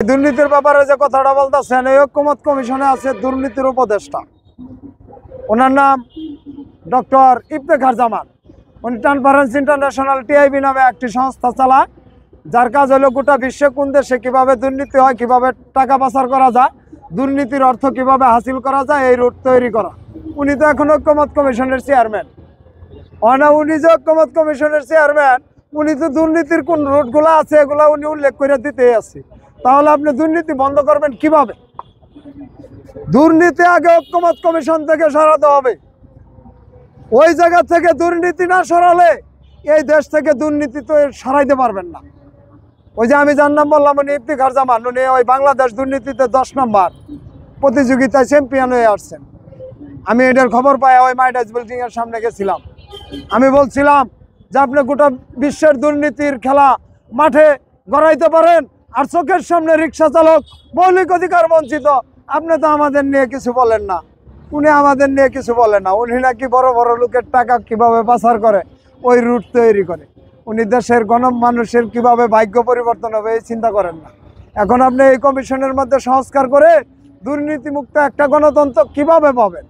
দুর্নীতির ব্যাপারে যে কথাটা বলতেছেন, এই ঐক্যমত কমিশনে আছে দুর্নীতির উপদেষ্টা, ওনার নাম ডক্টর ইফতেখার জামান। উনি ট্রান্সপারেন্সি ইন্টারন্যাশনাল টিআইবি নামে একটি সংস্থা চালায়, যার কাজ হলো গোটা বিশ্বে কোন দেশে কীভাবে দুর্নীতি হয়, কীভাবে টাকা পাচার করা যায়, দুর্নীতির অর্থ কীভাবে হাসিল করা যায়, এই রুট তৈরি করা। উনি তো এখন ঐক্যমত কমিশনের চেয়ারম্যান। উনি যে ঐক্যমত কমিশনের চেয়ারম্যান, উনি তো দুর্নীতির কোন রুটগুলো আছে এগুলো উনি উল্লেখ করে দিতেই আছে। তাহলে আপনি দুর্নীতি বন্ধ করবেন কিভাবে? দুর্নীতি আগে ঐক্যমত কমিশন থেকে সরাতে হবে। ওই জায়গা থেকে দুর্নীতি না সরালে এই দেশ থেকে দুর্নীতি তো সরাইতে পারবেন না। ওই যে আমি যার নাম বললাম, উনি ইফতেখার জামান, উনি ওই বাংলাদেশ দুর্নীতিতে 10 নম্বর প্রতিযোগিতায় চ্যাম্পিয়ন হয়ে আসছেন। আমি এটার খবর পাই ওই মাইডাস বিল্ডিং এর সামনে গেছিলাম। আমি বলছিলাম যে আপনি গোটা বিশ্বের দুর্নীতির খেলা মাঠে গড়াইতে পারেন, আর চোখের সামনে রিক্সা চালক মৌলিক অধিকার বঞ্চিত, আপনি তো আমাদের নিয়ে কিছু বলেন না। উনি আমাদের নিয়ে কিছু বলেন না। উনি নাকি বড় বড় লোকের টাকা কিভাবে পাচার করে ওই রুট তৈরি করে। উনি দেশের মানুষের কিভাবে ভাগ্য পরিবর্তন হবে এই চিন্তা করেন না। এখন আপনি এই কমিশনের মধ্যে সংস্কার করে দুর্নীতিমুক্ত একটা গণতন্ত্র কিভাবে পাবেন?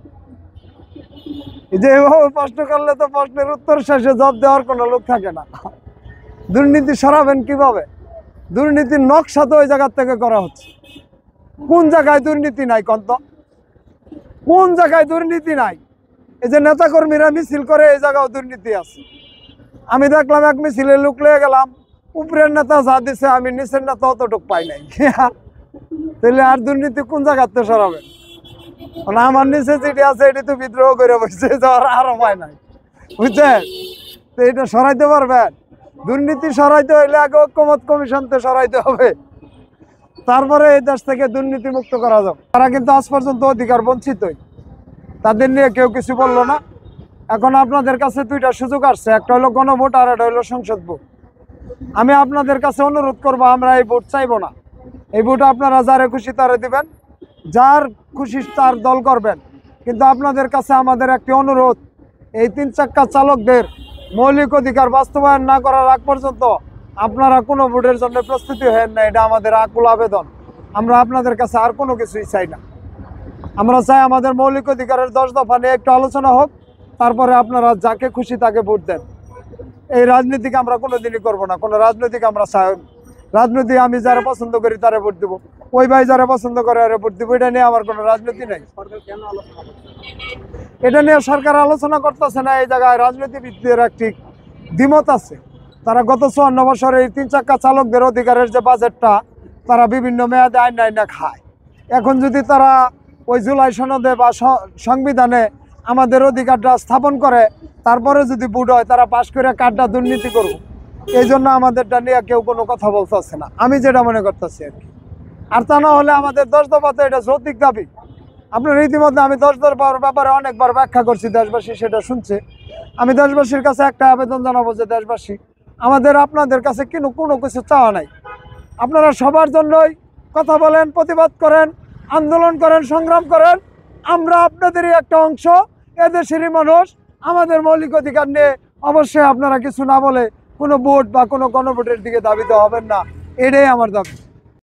যে এভাবে প্রশ্ন করলে তো প্রশ্নের উত্তর শেষে জবাব দেওয়ার কোনো লোক থাকে না। দুর্নীতি সরাবেন কিভাবে? দুর্নীতির নকশা তো ওই জায়গার থেকে করা হচ্ছে। কোন জায়গায় দুর্নীতি নাই কন্ত? কোন জায়গায় দুর্নীতি নাই? এই যে নেতাকর্মীরা মিছিল করে এই জায়গাও দুর্নীতি আছে। আমি দেখলাম এক মিছিলে লোক লয়ে গেলাম, উপরের নেতা যা দিছে আমি নিচের নেতা অতটুক পাই নাই। তাহলে আর দুর্নীতি কোন জায়গাতে সরাবেন? আমার নিচে যেটি আছে এটি তো বিদ্রোহ করে বসছে, আরো পায় নাই, বুঝছেন? তো এটা সরাইতে পারবেন? দুর্নীতি সরাইতে হইলে আগে ঐক্যমত কমিশনতে সরাইতে হবে, তারপরে এই দেশ থেকে দুর্নীতি মুক্ত করা যাবে। তারা কিন্তু আজ পর্যন্ত অধিকার বঞ্চিতই, তাদের নিয়ে কেউ কিছু বললো না। এখন আপনাদের কাছে দুইটা সুযোগ আসছে, একটা হলো গণভোট আর একটা হলো সংসদ ভোট। আমি আপনাদের কাছে অনুরোধ করবো, আমরা এই ভোট চাইবো না। এই ভোট আপনারা যারে খুশি তারে দিবেন, যার খুশি তার দল করবেন। কিন্তু আপনাদের কাছে আমাদের একটি অনুরোধ, এই 3 চাক্কা চালকদের মৌলিক অধিকার বাস্তবায়ন না করার আগ পর্যন্ত আপনারা কোনো ভোটের জন্য প্রস্তুতি হন না। এটা আমাদের আকুল আবেদন। আমরা আপনাদের কাছে আর কোনো কিছুই চাই না। আমরা চাই আমাদের মৌলিক অধিকারের 10 দফা নিয়ে একটু আলোচনা হোক, তারপরে আপনারা যাকে খুশি তাকে ভোট দেন। এই রাজনীতিকে আমরা কোনোদিনই করবো না, কোনো রাজনীতিকে আমরা চাই। রাজনীতি আমি যারা পছন্দ করি তারা ভোট দেবো, ওই ভাই যারা পছন্দ করে আরে ভোট দেবো। এটা নিয়ে আমার কোনো রাজনীতি নেই। এটা নিয়ে সরকার আলোচনা করতেছে না। এই জায়গায় রাজনীতিবিদদের একটি দ্বিমত আছে। তারা গত 54 বছরে এই 3 চাক্কা চালকদের অধিকারের যে বাজেটটা তারা বিভিন্ন মেয়াদে আইনা খায়। এখন যদি তারা ওই জুলাই সনদে বা সংবিধানে আমাদের অধিকারটা স্থাপন করে, তারপরে যদি ভোট হয়, তারা পাশ করে কার্ডটা দুর্নীতি করব। এই জন্য আমাদেরটা নিয়ে কেউ কোনো কথা বলতেছে না, আমি যেটা মনে করতেছি আর কি। আর তা না হলে আমাদের 10 দফাতে এটা যৌক্তিক দাবি। আপনার ইতিমধ্যে আমি 10 দফার ব্যাপারে অনেকবার ব্যাখ্যা করছি, দেশবাসী সেটা শুনছে। আমি দেশবাসীর কাছে একটা আবেদন জানাবো যে দেশবাসী, আমাদের আপনাদের কাছে কোনো কিছু চাওয়া নাই। আপনারা সবার জন্যই কথা বলেন, প্রতিবাদ করেন, আন্দোলন করেন, সংগ্রাম করেন। আমরা আপনাদেরই একটা অংশ, এদেশেরই মানুষ। আমাদের মৌলিক অধিকার নিয়ে অবশ্যই আপনারা কিছু না বলে কোনো ভোট বা কোনো গণভোটের দিকে দাবিতে হবেন না, এটাই আমার দাবি।